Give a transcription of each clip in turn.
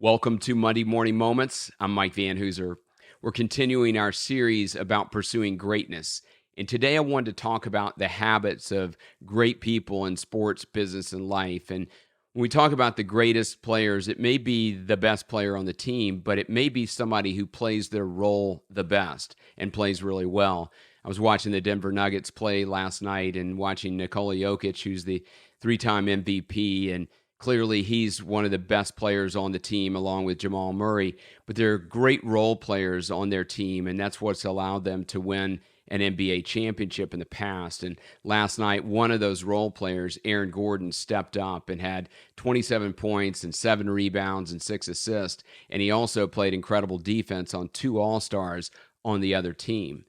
Welcome to Monday Morning Moments. I'm Mike Van Hoozer. We're continuing our series about pursuing greatness. And today I wanted to talk about the habits of great people in sports, business, and life. And when we talk about the greatest players, it may be the best player on the team, but it may be somebody who plays their role the best and plays really well. I was watching the Denver Nuggets play last night and watching Nikola Jokic, who's the three-time MVP, and clearly, he's one of the best players on the team, along with Jamal Murray. But they're great role players on their team, and that's what's allowed them to win an NBA championship in the past. And last night, one of those role players, Aaron Gordon, stepped up and had 27 points and 7 rebounds and 6 assists. And he also played incredible defense on 2 All-Stars on the other team.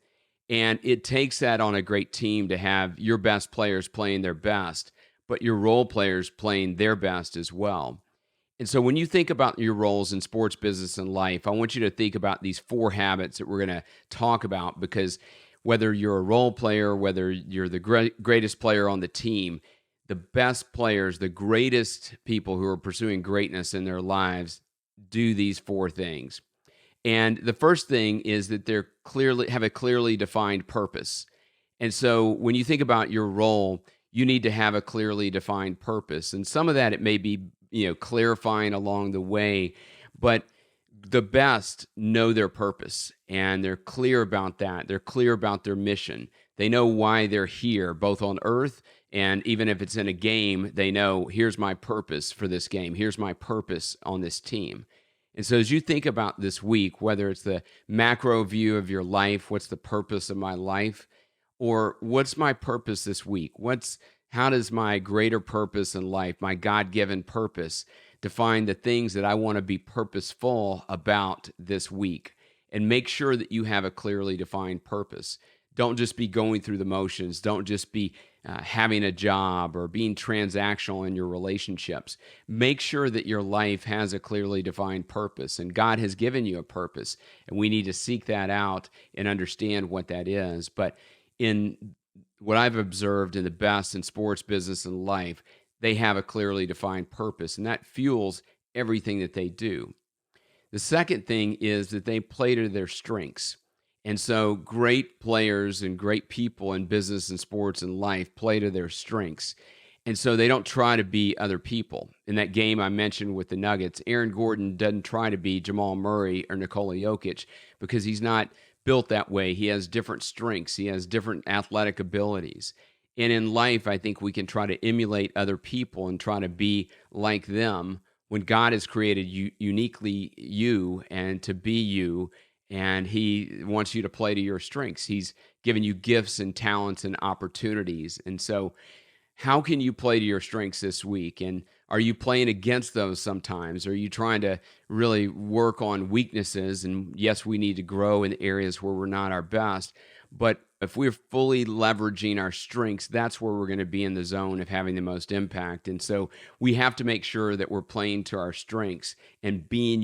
And it takes that on a great team to have your best players playing their best, but your role players playing their best as well. And so when you think about your roles in sports, business, and life, I want you to think about these 4 habits that we're going to talk about, because whether you're a role player, whether you're the greatest player on the team, the best players, the greatest people who are pursuing greatness in their lives do these 4 things. And the first thing is that they're have a clearly defined purpose. And so when you think about your role, you need to have a clearly defined purpose. And some of that, it may be, clarifying along the way, but the best know their purpose and they're clear about that. They're clear about their mission. They know why they're here, both on earth, and even if it's in a game, they know, here's my purpose for this game. Here's my purpose on this team. And so as you think about this week, whether it's the macro view of your life, what's the purpose of my life? Or what's my purpose this week? How does my greater purpose in life, my God-given purpose, define the things that I want to be purposeful about this week? And make sure that you have a clearly defined purpose. Don't just be going through the motions. Don't just be having a job or being transactional in your relationships. Make sure that your life has a clearly defined purpose, and God has given you a purpose, and we need to seek that out and understand what that is. But in what I've observed in the best in sports, business, and life, they have a clearly defined purpose, and that fuels everything that they do. The second thing is that they play to their strengths. And so great players and great people in business and sports and life play to their strengths. And so they don't try to be other people. In that game I mentioned with the Nuggets, Aaron Gordon doesn't try to be Jamal Murray or Nikola Jokic, because he's not built that way. He has different strengths. He has different athletic abilities. And in life, I think we can try to emulate other people and try to be like them when God has created you uniquely you and to be you, and he wants you to play to your strengths. He's given you gifts and talents and opportunities. And so how can you play to your strengths this week? And are you playing against those sometimes? Are you trying to really work on weaknesses? And yes, we need to grow in areas where we're not our best. But if we're fully leveraging our strengths, that's where we're going to be in the zone of having the most impact. And so we have to make sure that we're playing to our strengths and being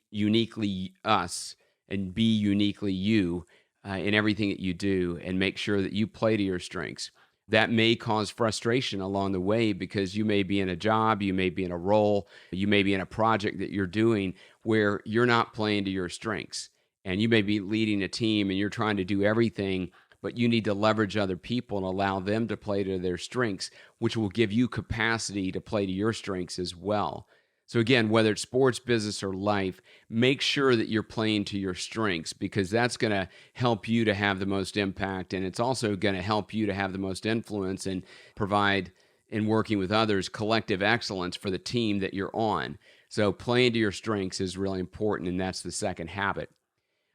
uniquely us, and be uniquely you in everything that you do, and make sure that you play to your strengths. That may cause frustration along the way, because you may be in a job, you may be in a role, you may be in a project that you're doing where you're not playing to your strengths. And you may be leading a team and you're trying to do everything, but you need to leverage other people and allow them to play to their strengths, which will give you capacity to play to your strengths as well. So again, whether it's sports, business, or life, make sure that you're playing to your strengths, because that's going to help you to have the most impact. And it's also going to help you to have the most influence and provide, in working with others, collective excellence for the team that you're on. So playing to your strengths is really important, and that's the second habit.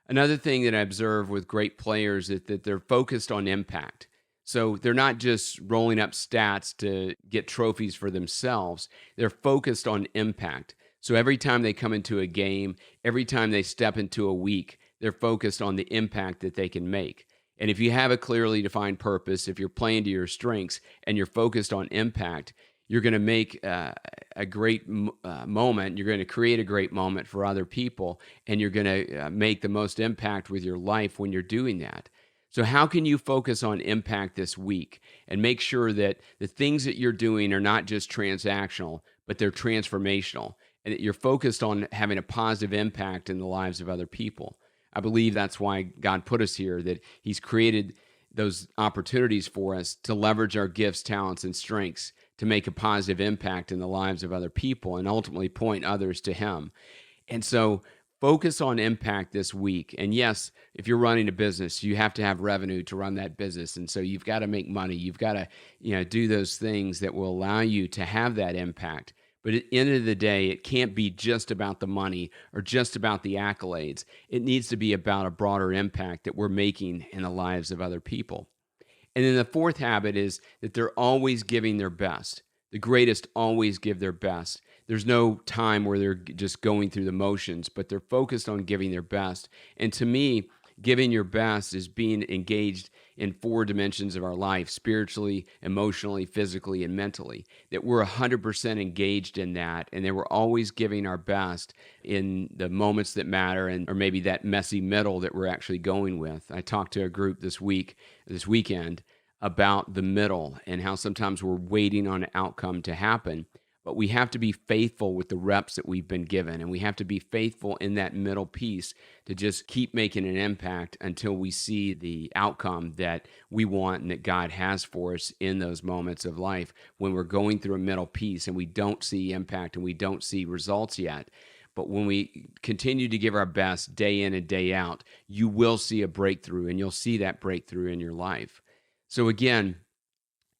Another thing that I observe with great players is that they're focused on impact. So they're not just rolling up stats to get trophies for themselves. They're focused on impact. So every time they come into a game, every time they step into a week, they're focused on the impact that they can make. And if you have a clearly defined purpose, if you're playing to your strengths and you're focused on impact, you're going to make a great moment. You're going to create a great moment for other people, and you're going to make the most impact with your life when you're doing that. So how can you focus on impact this week and make sure that the things that you're doing are not just transactional, but they're transformational? and that you're focused on having a positive impact in the lives of other people. I believe that's why God put us here, that He's created those opportunities for us to leverage our gifts, talents, and strengths to make a positive impact in the lives of other people and ultimately point others to Him. And so focus on impact this week. And yes, if you're running a business, you have to have revenue to run that business. And so you've got to make money. You've got to, do those things that will allow you to have that impact. But at the end of the day, it can't be just about the money or just about the accolades. It needs to be about a broader impact that we're making in the lives of other people. And then the fourth habit is that they're always giving their best. The greatest always give their best. There's no time where they're just going through the motions, but they're focused on giving their best. And to me, giving your best is being engaged in 4 dimensions of our life: spiritually, emotionally, physically, and mentally. That we're 100% engaged in that, and that we're always giving our best in the moments that matter, or maybe that messy middle that we're actually going with. I talked to a group this weekend, about the middle and how sometimes we're waiting on an outcome to happen. But we have to be faithful with the reps that we've been given, and we have to be faithful in that middle piece to just keep making an impact until we see the outcome that we want and that God has for us in those moments of life when we're going through a middle piece and we don't see impact and we don't see results yet. But when we continue to give our best day in and day out, you will see a breakthrough, and you'll see that breakthrough in your life. So again,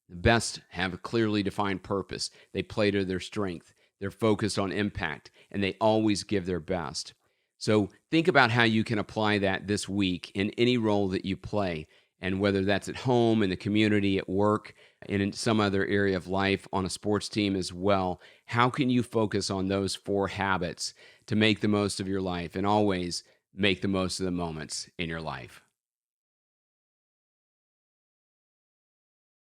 the best have a clearly defined purpose. They play to their strength. They're focused on impact, and they always give their best. So think about how you can apply that this week in any role that you play, and whether that's at home, in the community, at work, and in some other area of life, on a sports team as well. How can you focus on those 4 habits to make the most of your life and always make the most of the moments in your life?